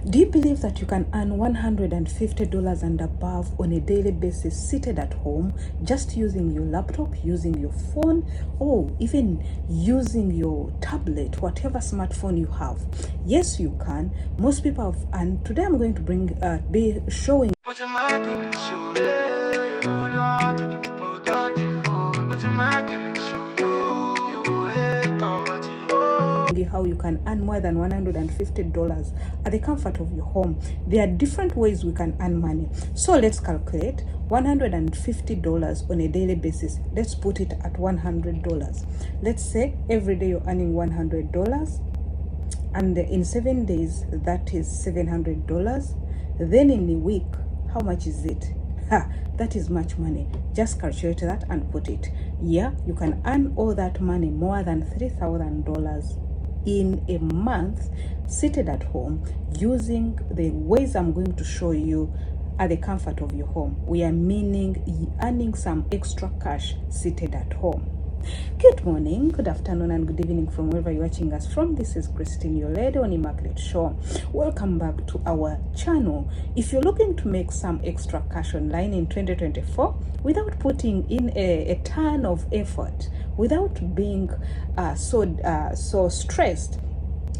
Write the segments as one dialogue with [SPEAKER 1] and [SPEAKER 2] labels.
[SPEAKER 1] Do you believe that you can earn $150 and above on a daily basis seated at home, just using your laptop, using your phone, or even using your tablet, whatever smartphone you have? Yes, you can. Most people have, and today I'm going to be showing how you can earn more than $150 at the comfort of your home. There are different ways we can earn money. So let's calculate $150 on a daily basis. Let's put it at $100. Let's say every day you're earning $100, and in 7 days that is $700. Then in a week, how much is it? That is much money. Just calculate that and put it. Yeah, you can earn all that money, more than $3,000 in a month, seated at home, using the ways I'm going to show you at the comfort of your home. We are meaning earning some extra cash seated at home. Good morning, good afternoon, and good evening from wherever you're watching us from. This is Christine, your lady on Immaculate Show. Welcome back to our channel. If you're looking to make some extra cash online in 2024 without putting in a ton of effort, without being so stressed,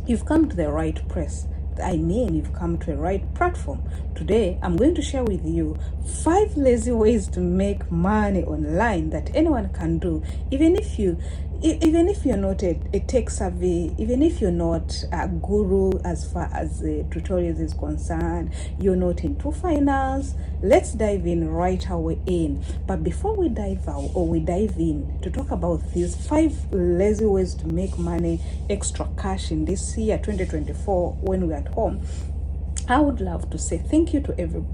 [SPEAKER 1] you've come to the right place. You've come to the right platform. Today, I'm going to share with you 5 lazy ways to make money online that anyone can do, even if you're not a tech savvy, even if you're not a guru as far as the tutorials is concerned, you're not into finance. Let's dive in right away in. But before we dive in to talk about these 5 lazy ways to make money, extra cash in this year 2024 when we're at home, I would love to say thank you to every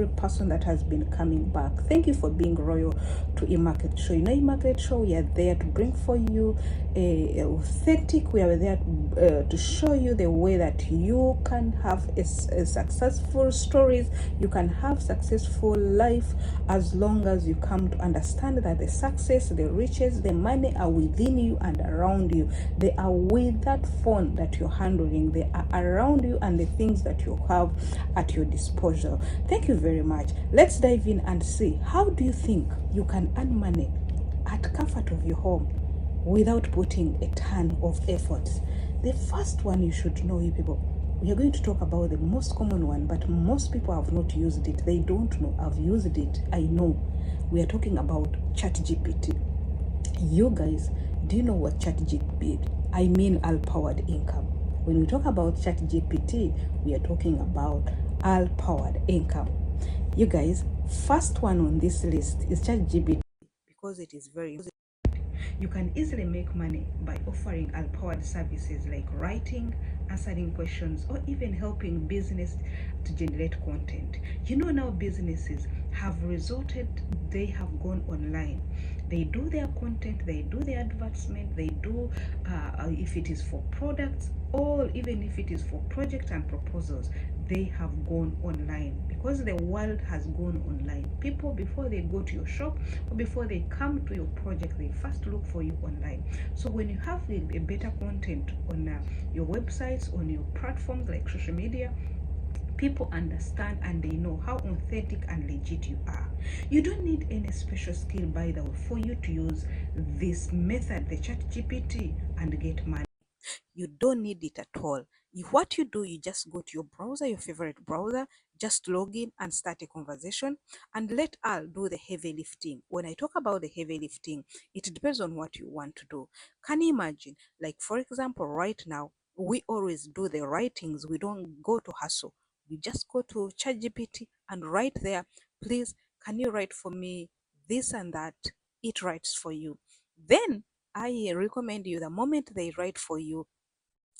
[SPEAKER 1] person that has been coming back. Thank you for being loyal to Immaculate Show. You know, Immaculate Show, we are there to bring for you authentic. We are there to show you the way that you can have a successful stories. You can have successful life as long as you come to understand that the success, the riches, the money are within you and around you. They are with that phone that you're handling. They are around you and the things that you have at your disposal. Thank you very much. Let's dive in and see, how do you think you can earn money at comfort of your home without putting a ton of effort? The first one you should know, you people, we are going to talk about the most common one, but most people have not used it. They don't know. I've used it. I know. We are talking about ChatGPT. You guys, do you know what ChatGPT? I mean, all-powered income. When we talk about ChatGPT, we are talking about all-powered income. You guys, first one on this list is ChatGPT because it is very easy. You can easily make money by offering all-powered services like writing, answering questions, or even helping business to generate content. You know, now businesses have they have gone online. They do their content, they do their advertisement, they do, if it is for products, or even if it is for projects and proposals, they have gone online because the world has gone online. People, before they go to your shop or before they come to your project, they first look for you online. So when you have a better content on your websites, on your platforms like social media, people understand and they know how authentic and legit you are. You don't need any special skill, by the way, for you to use this method, the ChatGPT, and get money. You don't need it at all. What you do, you just go to your browser, your favorite browser, just log in and start a conversation and let Al do the heavy lifting. When I talk about the heavy lifting, it depends on what you want to do. Can you imagine? Like, for example, right now, we always do the writings. We don't go to hustle. We just go to ChatGPT and write there, please, can you write for me this and that? It writes for you. Then I recommend you, the moment they write for you,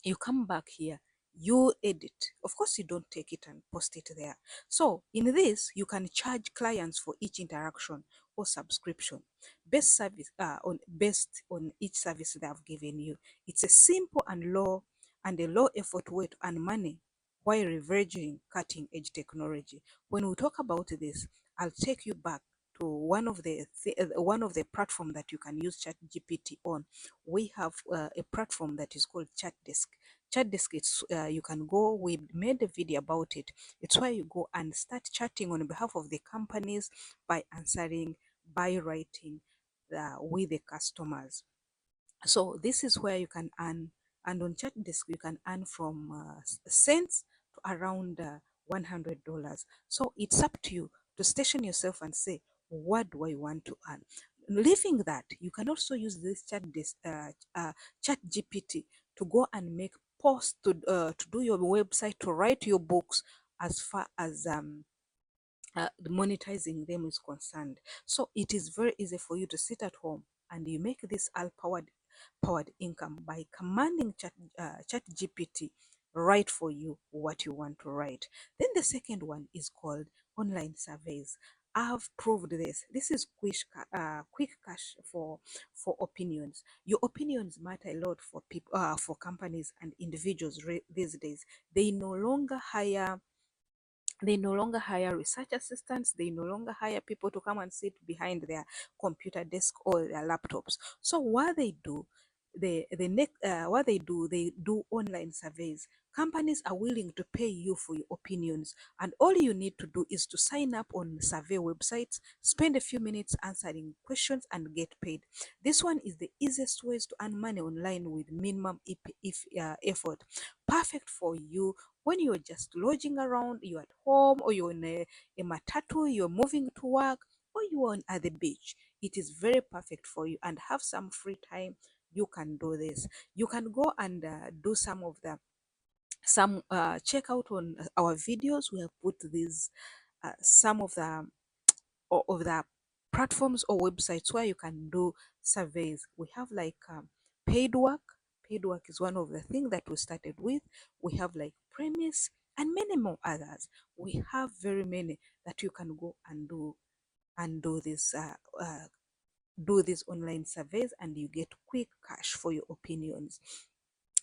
[SPEAKER 1] you come back here, you edit. Of course, you don't take it and post it there. So in this, you can charge clients for each interaction or subscription based on each service they have given you. It's a simple and a low effort way to earn money while leveraging cutting edge technology. When we talk about this, I'll take you back to one of the platform that you can use ChatGPT on. We have a platform that is called ChatDesk. Chat desk, it's you can go. We made a video about it. It's where you go and start chatting on behalf of the companies by answering, by writing with the customers. So this is where you can earn, and on chat desk you can earn from cents to around $100. So it's up to you to station yourself and say, what do I want to earn? Leaving that, you can also use this chat GPT to go and make posts, to do your website, to write your books, as far as the monetizing them is concerned. So it is very easy for you to sit at home and you make this all powered income by commanding chat GPT write for you what you want to write. Then the second one is called online surveys. I've proved this. This is quick cash for opinions. Your opinions matter a lot for people, for companies and individuals these days. They no longer hire they no longer hire research assistants. They no longer hire people to come and sit behind their computer desk or their laptops. So what they do, they do online surveys. Companies are willing to pay you for your opinions, and all you need to do is to sign up on survey websites, spend a few minutes answering questions, and get paid. This one is the easiest ways to earn money online with minimum effort. Perfect for you when you're just lodging around, you're at home, or you're in a matatu, you're moving to work, or you're at the beach. It is very perfect for you, and have some free time. You can do this. You can go and do some check out on our videos. We have put these some of the platforms or websites where you can do surveys. We have like paid work. Paid work is one of the things that we started with. We have like premise and many more others. We have very many that you can go and do these online surveys, and you get quick cash for your opinions.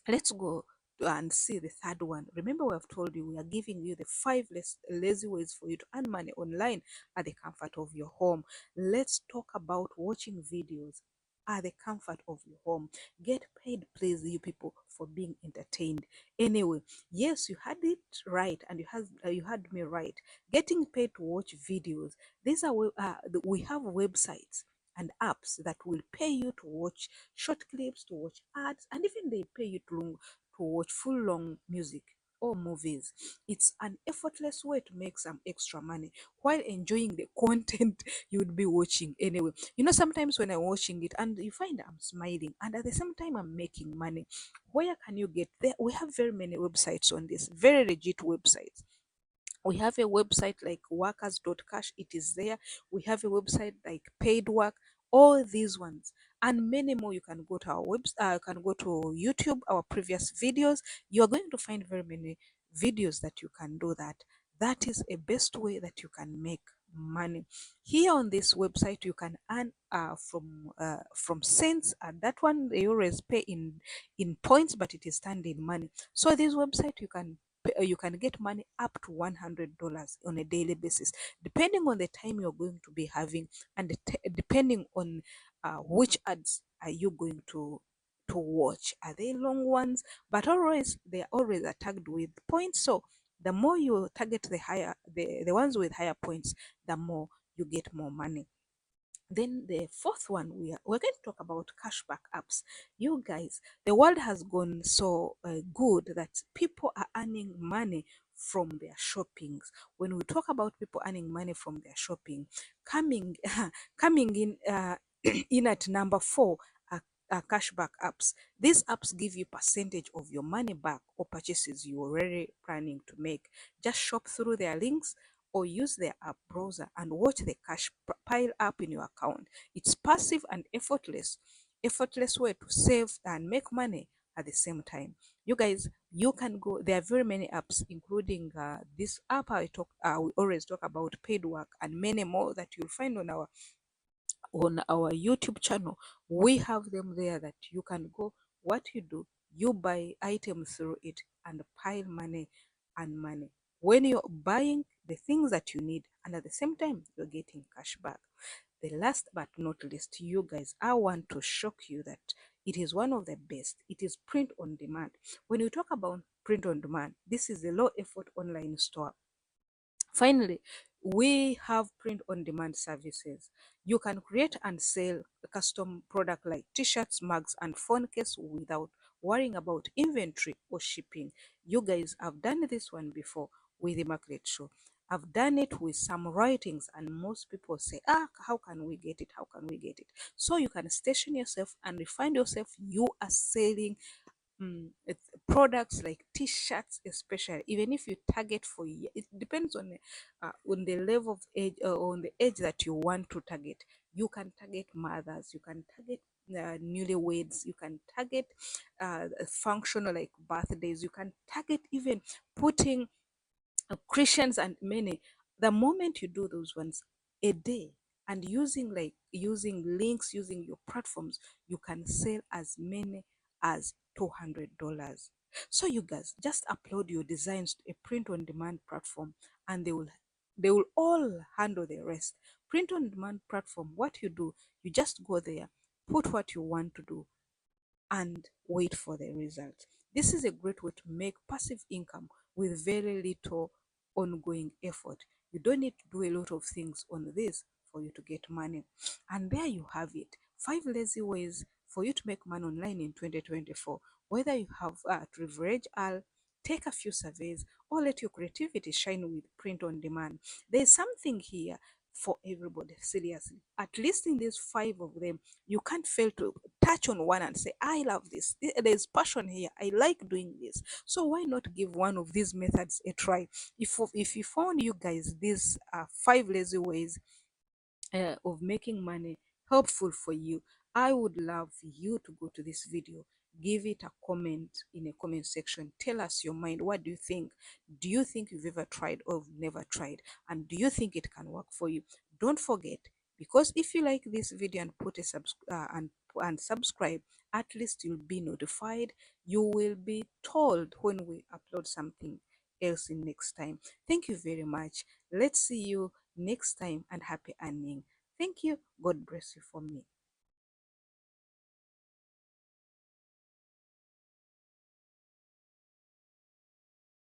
[SPEAKER 1] Let's go and see the third one. Remember, we have told you we are giving you the five lazy ways for you to earn money online at the comfort of your home. Let's talk about watching videos at the comfort of your home. Get paid, please, you people, for being entertained. Anyway, yes, you had it right, and you had me right. Getting paid to watch videos. These are we have websites and apps that will pay you to watch short clips, to watch ads, and even they pay you to watch full long music or movies. It's an effortless way to make some extra money while enjoying the content you would be watching anyway. You know, sometimes when I'm watching it and you find I'm smiling and at the same time I'm making money. Where can you get there? We have very many websites on this, very legit websites. We have a website like workers.cash, it is there. We have a website like paid work, all these ones and many more. You can go to our you can go to YouTube, our previous videos. You are going to find very many videos that you can do that. That is a best way that you can make money. Here on this website you can earn from cents, and that one they always pay in points, but it is turned in money. So this website you can get money up to $100 on a daily basis, depending on the time you're going to be having, and depending on which ads are you going to watch. Are they long ones? But always they are always tagged with points. So the more you target the ones with higher points, the more you get more money. Then the fourth one, we're going to talk about cashback apps. You guys, the world has gone so good that people are earning money from their shoppings. When we talk about people earning money from their shopping, coming coming in in at number four are cashback apps. These apps give you percentage of your money back or purchases you already planning to make. Just shop through their links or use their app browser and watch the cash pile up in your account. It's passive and effortless way to save and make money at the same time. You guys, you can go. There are very many apps, including this app we always talk about, paid work, and many more that you'll find on our YouTube channel. We have them there that you can go. What you do, you buy items through it and pile money and money. When you're buying the things that you need, and at the same time, you're getting cash back. The last but not least, you guys, I want to shock you that It is one of the best. It is print on demand. When you talk about print on demand, this is a low effort online store. Finally, we have print on demand services. You can create and sell a custom product like t-shirts, mugs, and phone case without worrying about inventory or shipping. You guys have done this one before with the market show. I've done it with some writings, and most people say, how can we get it? How can we get it? So you can station yourself and find yourself you are selling products like t-shirts, especially even if you target for it depends on the level of age, on the age that you want to target. You can target mothers, you can target newlyweds, you can target functional like birthdays, you can target even putting Christians and many. The moment you do those ones a day and using links, using your platforms, you can sell as many as $200. So you guys just upload your designs to a print on demand platform, and they will all handle the rest. Print on demand platform, what you do, you just go there, put what you want to do, and wait for the result. This is a great way to make passive income with very little ongoing effort. You don't need to do a lot of things on this for you to get money. And there you have it. 5 lazy ways for you to make money online in 2024. Whether you have to leverage all, take a few surveys, or let your creativity shine with print on demand. There's something here for everybody, seriously. At least in these 5 of them, you can't fail to touch on one and say, I love this. There's passion here. I like doing this. So why not give one of these methods a try? If you found you guys these 5 lazy ways of making money helpful for you, I would love you to go to this video, give it a comment in a comment section, tell us your mind. What do you think? Do you think you've ever tried or never tried, and do you think it can work for you? Don't forget, because if you like this video and put a and subscribe, at least you'll be notified. You will be told when we upload something else in next time. Thank you very much. Let's see you next time, and happy earning. Thank you. God bless you for me.